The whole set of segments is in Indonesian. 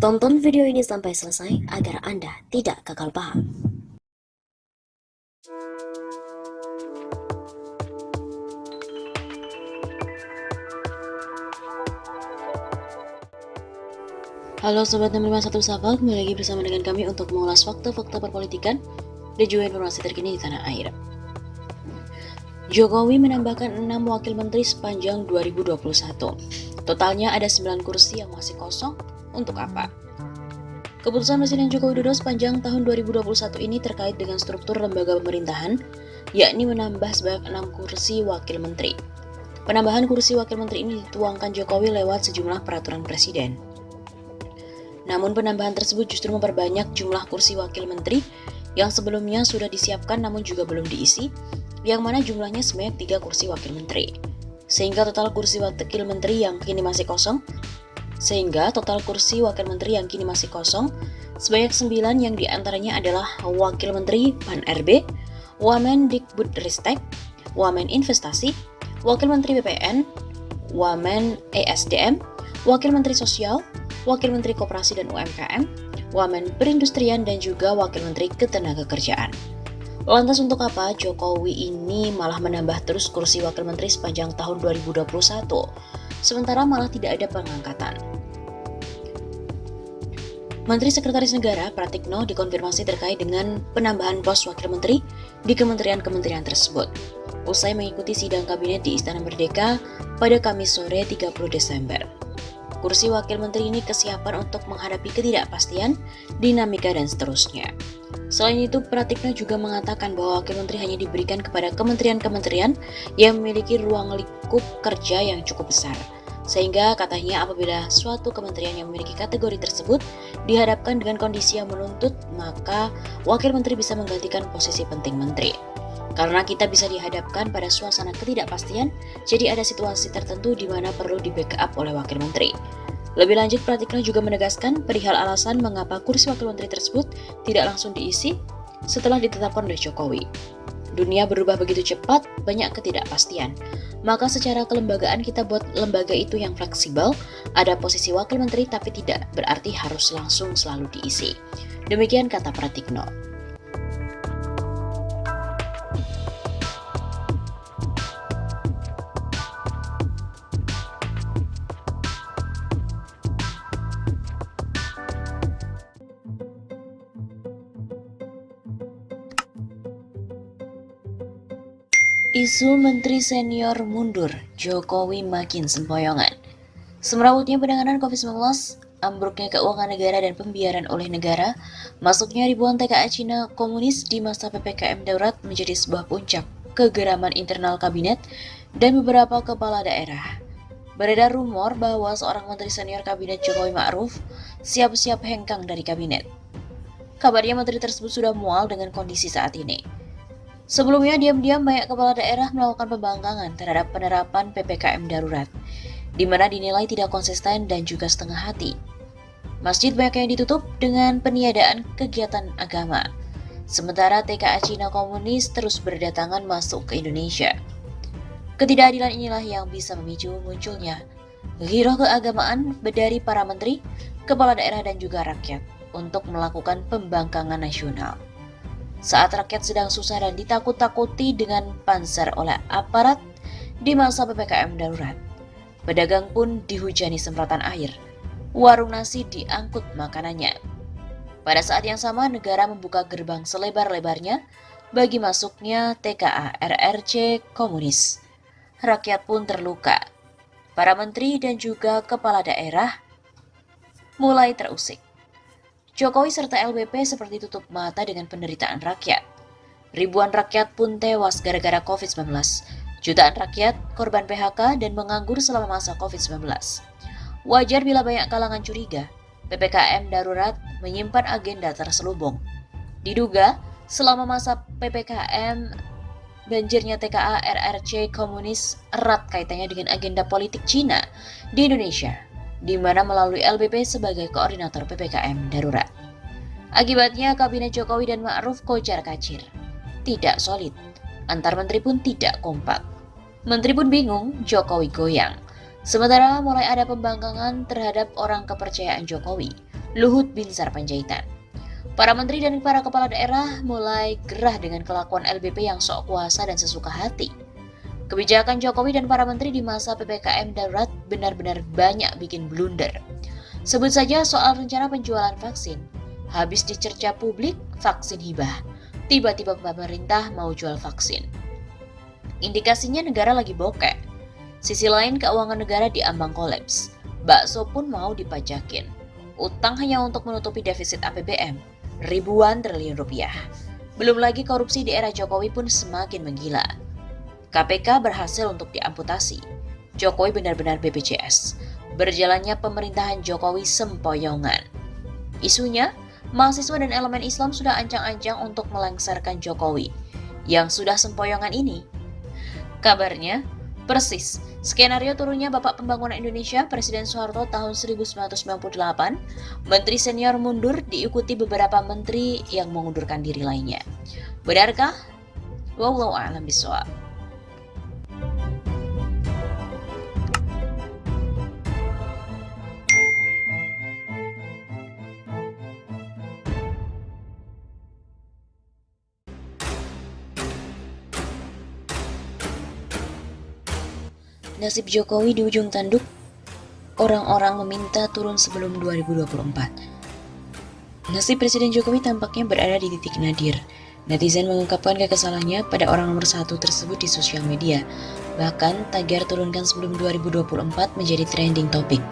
Tonton video ini sampai selesai agar Anda tidak gagal paham. Halo Sobat 651 Sahabat, kembali lagi bersama dengan kami untuk mengulas fakta-fakta perpolitikan dan juga informasi terkini di tanah air. Jokowi menambahkan 6 wakil menteri sepanjang 2021. Totalnya ada 9 kursi yang masih kosong. Untuk apa? Keputusan Presiden Joko Widodo sepanjang tahun 2021 ini terkait dengan struktur lembaga pemerintahan, yakni menambah sebanyak 6 kursi wakil menteri. Penambahan kursi wakil menteri ini dituangkan Jokowi lewat sejumlah peraturan presiden. Namun penambahan tersebut justru memperbanyak jumlah kursi wakil menteri yang sebelumnya sudah disiapkan namun juga belum diisi, yang mana jumlahnya sebanyak 3 kursi wakil menteri. Sehingga total kursi wakil menteri yang kini masih kosong sebanyak 9 yang diantaranya adalah Wakil Menteri Pan-RB, Wamen Dikbudristek, Wamen Investasi, Wakil Menteri BPN, Wamen ESDM, Wakil Menteri Sosial, Wakil Menteri Koperasi dan UMKM, Wamen Perindustrian dan juga Wakil Menteri Ketenagakerjaan. Lantas untuk apa Jokowi ini malah menambah terus kursi wakil menteri sepanjang tahun 2021, sementara malah tidak ada pengangkatan? Menteri Sekretaris Negara Pratikno dikonfirmasi terkait dengan penambahan pos wakil menteri di kementerian-kementerian tersebut, usai mengikuti sidang kabinet di Istana Merdeka pada Kamis sore 30 Desember. Kursi wakil menteri ini kesiapan untuk menghadapi ketidakpastian, dinamika, dan seterusnya. Selain itu, Pratikno juga mengatakan bahwa wakil menteri hanya diberikan kepada kementerian-kementerian yang memiliki ruang lingkup kerja yang cukup besar. Sehingga katanya apabila suatu kementerian yang memiliki kategori tersebut dihadapkan dengan kondisi yang menuntut, maka wakil menteri bisa menggantikan posisi penting menteri. Karena kita bisa dihadapkan pada suasana ketidakpastian, jadi ada situasi tertentu di mana perlu di-backup oleh wakil menteri. Lebih lanjut, Pratikno juga menegaskan perihal alasan mengapa kursi wakil menteri tersebut tidak langsung diisi setelah ditetapkan oleh Jokowi. Dunia berubah begitu cepat, banyak ketidakpastian. Maka secara kelembagaan kita buat lembaga itu yang fleksibel, ada posisi wakil menteri tapi tidak berarti harus langsung selalu diisi. Demikian kata Pratikno. Isu Menteri Senior mundur, Jokowi makin sempoyongan. Semerawutnya penanganan COVID-19, ambruknya keuangan negara dan pembiaran oleh negara, masuknya ribuan TKA Cina komunis di masa PPKM darurat menjadi sebuah puncak kegeraman internal kabinet dan beberapa kepala daerah. Beredar rumor bahwa seorang menteri senior kabinet Jokowi Ma'ruf siap-siap hengkang dari kabinet. Kabarnya menteri tersebut sudah mual dengan kondisi saat ini. Sebelumnya, diam-diam banyak kepala daerah melakukan pembangkangan terhadap penerapan PPKM darurat, di mana dinilai tidak konsisten dan juga setengah hati. Masjid banyak yang ditutup dengan peniadaan kegiatan agama, sementara TKA Cina komunis terus berdatangan masuk ke Indonesia. Ketidakadilan inilah yang bisa memicu munculnya giroh keagamaan dari para menteri, kepala daerah dan juga rakyat untuk melakukan pembangkangan nasional. Saat rakyat sedang susah dan ditakut-takuti dengan panser oleh aparat di masa PPKM darurat, pedagang pun dihujani semprotan air, warung nasi diangkut makanannya. Pada saat yang sama, negara membuka gerbang selebar-lebarnya bagi masuknya TKA RRC komunis. Rakyat pun terluka. Para menteri dan juga kepala daerah mulai terusik. Jokowi serta LBP seperti tutup mata dengan penderitaan rakyat. Ribuan rakyat pun tewas gara-gara COVID-19. Jutaan rakyat korban PHK dan menganggur selama masa COVID-19. Wajar bila banyak kalangan curiga, PPKM darurat menyimpan agenda terselubung. Diduga, selama masa PPKM, banjirnya TKA RRC komunis erat kaitannya dengan agenda politik Cina di Indonesia, di mana melalui LBP sebagai koordinator PPKM darurat. Akibatnya kabinet Jokowi dan Ma'ruf kocar-kacir, tidak solid, antar menteri pun tidak kompak. Menteri pun bingung, Jokowi goyang. Sementara mulai ada pembangkangan terhadap orang kepercayaan Jokowi, Luhut Binsar Panjaitan. Para menteri dan para kepala daerah mulai gerah dengan kelakuan LBP yang sok kuasa dan sesuka hati. Kebijakan Jokowi dan para menteri di masa PPKM darurat benar-benar banyak bikin blunder. Sebut saja soal rencana penjualan vaksin. Habis dicerca publik, vaksin hibah. Tiba-tiba pemerintah mau jual vaksin. Indikasinya negara lagi bokek. Sisi lain keuangan negara diambang kolaps. Bakso pun mau dipajakin. Utang hanya untuk menutupi defisit APBN. Ribuan triliun rupiah. Belum lagi korupsi di era Jokowi pun semakin menggila. KPK berhasil untuk diamputasi. Jokowi benar-benar BPJS. Berjalannya pemerintahan Jokowi sempoyongan. Isunya, mahasiswa dan elemen Islam sudah ancang-ancang untuk melengsarkan Jokowi. Yang sudah sempoyongan ini. Kabarnya, persis skenario turunnya Bapak Pembangunan Indonesia Presiden Soeharto tahun 1998, menteri senior mundur diikuti beberapa menteri yang mengundurkan diri lainnya. Benarkah? Wallahu a'lam bishawab. Nasib Jokowi di ujung tanduk, orang-orang meminta turun sebelum 2024. Nasib Presiden Jokowi tampaknya berada di titik nadir. Netizen mengungkapkan kekesalannya pada orang nomor satu tersebut di sosial media. Bahkan tagar turunkan sebelum 2024 menjadi trending topik.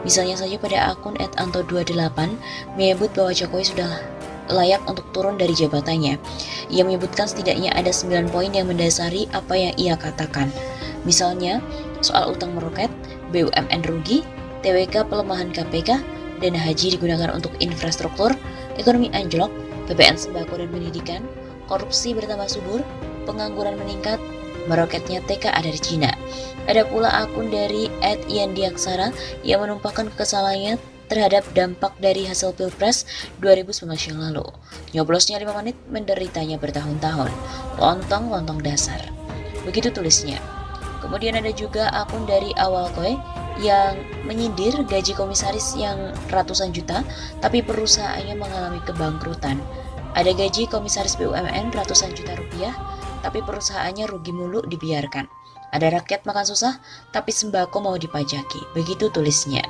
Misalnya saja pada akun @anto28 menyebut bahwa Jokowi sudah layak untuk turun dari jabatannya. Ia menyebutkan setidaknya ada 9 poin yang mendasari apa yang ia katakan. Misalnya, soal utang meroket, BUMN rugi, TWK pelemahan KPK, dana haji digunakan untuk infrastruktur, ekonomi anjlok, PPN sembako dan pendidikan, korupsi bertambah subur, pengangguran meningkat, meroketnya TKA dari Cina. Ada pula akun dari @yandiaksara yang menumpahkan kekesalannya terhadap dampak dari hasil Pilpres 2019 yang lalu. Nyoblosnya 5 menit, menderitanya bertahun-tahun. Lontong dasar. Begitu tulisnya. Kemudian ada juga akun dari Awalkoy yang menyindir gaji komisaris yang ratusan juta, tapi perusahaannya mengalami kebangkrutan. Ada gaji komisaris BUMN ratusan juta rupiah, tapi perusahaannya rugi mulu dibiarkan. Ada rakyat makan susah, tapi sembako mau dipajaki. Begitu tulisnya.